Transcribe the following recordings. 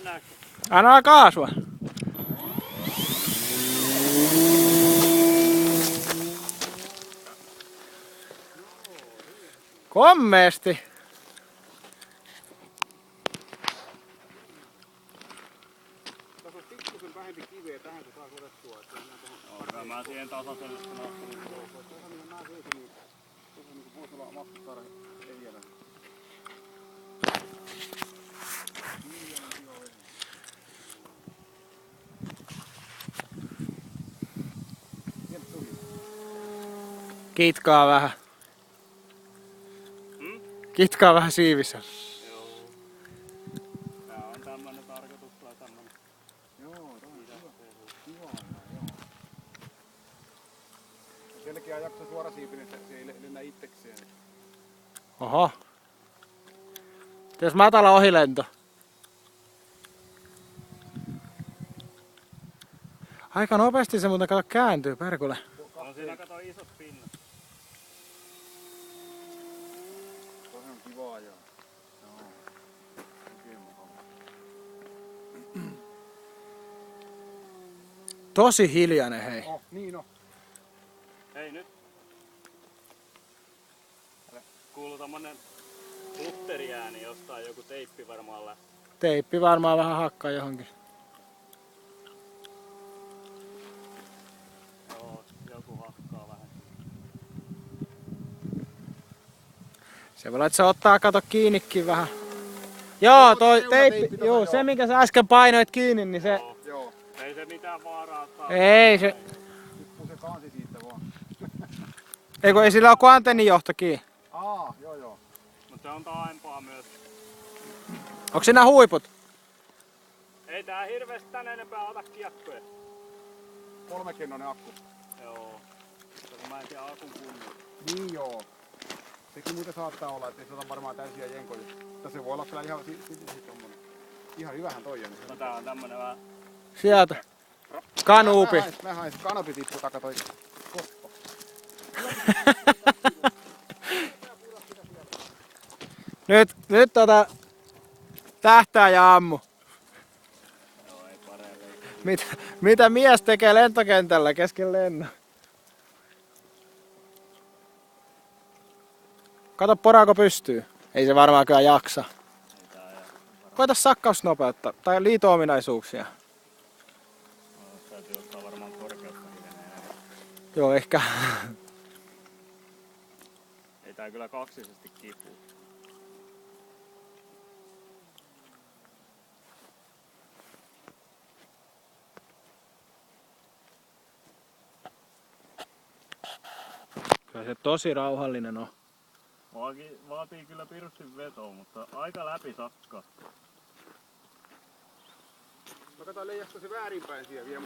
Mennäänkö? Anna kaasua. Kommeesti. Tässä on pikkusen vähempi kiveä tähän, kun saa otettua. Kyllä mä siihen tasaiselle nahtelin. Mä seisin, niin voisi olla maksut saada ehjänä. Kitkaa vähän. Kitkaa vähän siivissä. Joo. Tää on tämmönen tarkoitus tai tämmönen. Joo, tämä on kiva. Joo. Selkeä jakso suorasiipinen, että se ei lennä itsekseen. Oho. Ties matala ohilento. Aika nopeasti se muuten kato kääntyy, perkule. On siinä kato isot pinnat. Tosi on kivaa ja... Joo. Oikein mukava. Tosi hiljainen hei. Oh, niin on. Hei nyt. Kuuluu tommonen putteriääni jostain, joku teippi varmaan lähtee. Teippi varmaan vähän hakkaa johonkin. Joo, joku hakkaa vähän. Se voi olla, että se ottaa kato kiinnikin vähän. Joo, toi teippi, joo, se minkä sä äsken painoit kiinni, niin se... Joo. Ei se mitään vaaraa saa. Ei se... Tippuu se kansi siitä vaan. Ei sillä ole kuin antennijohto kiinni. Joo. Mut se on taaempaa myös. Onko siinä huiput? Ei tää hirveesti tän enempää ota kiekkoja. 3-kennonen akku. Joo. Mutta mä en tiedä akun kunnon. Niin joo. Sekin muuten saattaa olla, ettei se ota varmaan täysiä jenkoja. Mutta se voi olla kyllä ihan tommonen. Ihan hyvähän toi on. No tää on tämmönen vähän... Sieltä. Kanuupi. Mä hain se kanupi tippu taka toi koppa. Nyt tähtää ja ammu. Joo, ei paremmin. Mitä mies tekee lentokentällä kesken lennon? Kato poraako pystyy. Ei se varmaan kyllä jaksa. Koita sakkausnopeutta tai liito-ominaisuuksia. Täytyy ottaa varmaan korkeutta hivenen. Joo, ehkä. Ei tää kyllä kaksisesti kipuu. Kyllä se tosi rauhallinen on. Vaatii kyllä pirusti vetoa, mutta aika läpi sakkaa. No kato, leijasko se väärinpäin siellä vielä.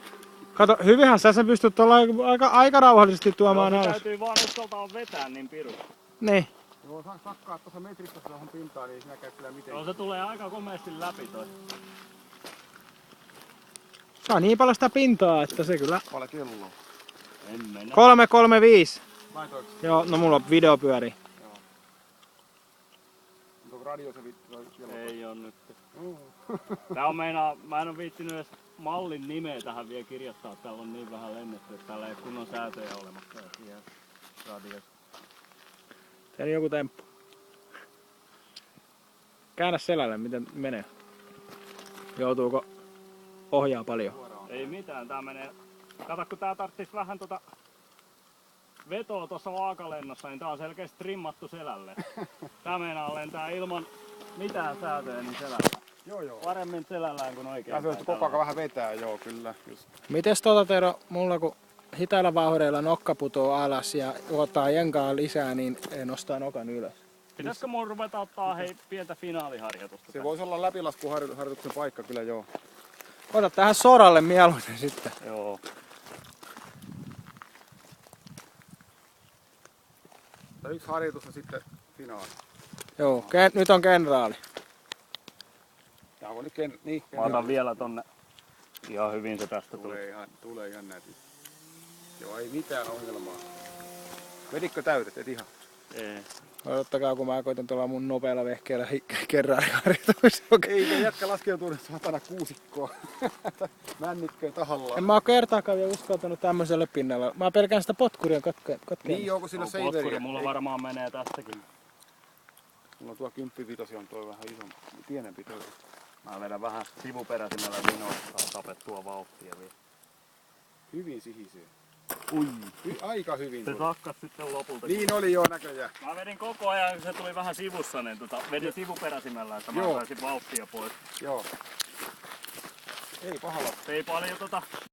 Kato, hyvinhän sä pystyt tuolla aika rauhallisesti tuomaan Joo, alas. täytyy vaan uskaltaa vetää niin pirusti. Niin. Joo, sakkaa tuossa metristä tuohon pintaan, niin ei siinä käy kyllä miten. Joo, se tulee aika komeasti läpi toi. Saa niin paljon sitä pintaa, että se kyllä... Paljon kelloa. En mennä. 335. Laitoiko? Joo, no mulla on video pyörii. Joo. Onko radio se vittu kello? Ei oo nyt. Tää on mä en oo viittinyt edes mallin nimeä tähän vielä kirjoittaa. Täällä on niin vähän lennetty, että täällä ei kunnon säätöjä olemassa. Radiossa. Tein joku temppu. Käännä selälle, miten menee. Joutuuko ohjaa paljon? Ei mitään, tää menee... Kato, kun tää tarttis vähän vetoa tuossa vaakalennossa, niin tää on selkeästi trimmattu selälle. Tää meinaa lentää ilman mitään säätöjä niin selällä. Joo. Paremmin selällään kuin oikein. Tää se koko ajan vähän vetää, joo kyllä. Just. Mites Tero, mulla kun hitailla vauhdeilla nokka putoo alas ja ottaa jenkaa lisää, niin nostaa nokan ylös. Pitäisikö mun ruveta ottaa pientä finaaliharjoitusta? Se voisi olla läpilaskuharjoituksen paikka kyllä joo. Ota tähän soralle mieluiten sitten. Joo. Tai yksi harjoitus ja sitten finaali. Joo, nyt on kenraali. Tää on nyt niin. Mä otan vielä tonne. Ihan hyvin se tästä tulee. Tulee ihan nätin. Joo, ei mitään ongelmaa. Veditkö täydet? Et ihan. Ei. Odottakaa, kun mä koitan tuolla mun nopealla vehkeellä kerran harjoitus. Eikä jätkä laskeutunut satana kuusikkoa. Männikköön tahallaan. En mä oo kertaakaan vielä uskaltanut tämmöiselle pinnalla. Mä pelkään sitä potkuria kotkeen. Niin joo, kun siinä on Potkuri seiveriä. mulla varmaan menee tästäkin. Mulla on tuo 10-5 on toi vähän isompi, pienempi toi. Mä vedän vähän sivuperäisimmällä vinoista tapettua vauhtia vielä. Hyvin sihisee. Ui. Aika hyvin Se tuli. sakkas sitten lopulta. Niin oli joo näköjään. Mä vedin koko ajan, kun se tuli vähän sivussa, niin vedin sivuperäisimmällä, että mä Joo. saisin vauhtia pois. Joo. Ei pahalla. Ei paljon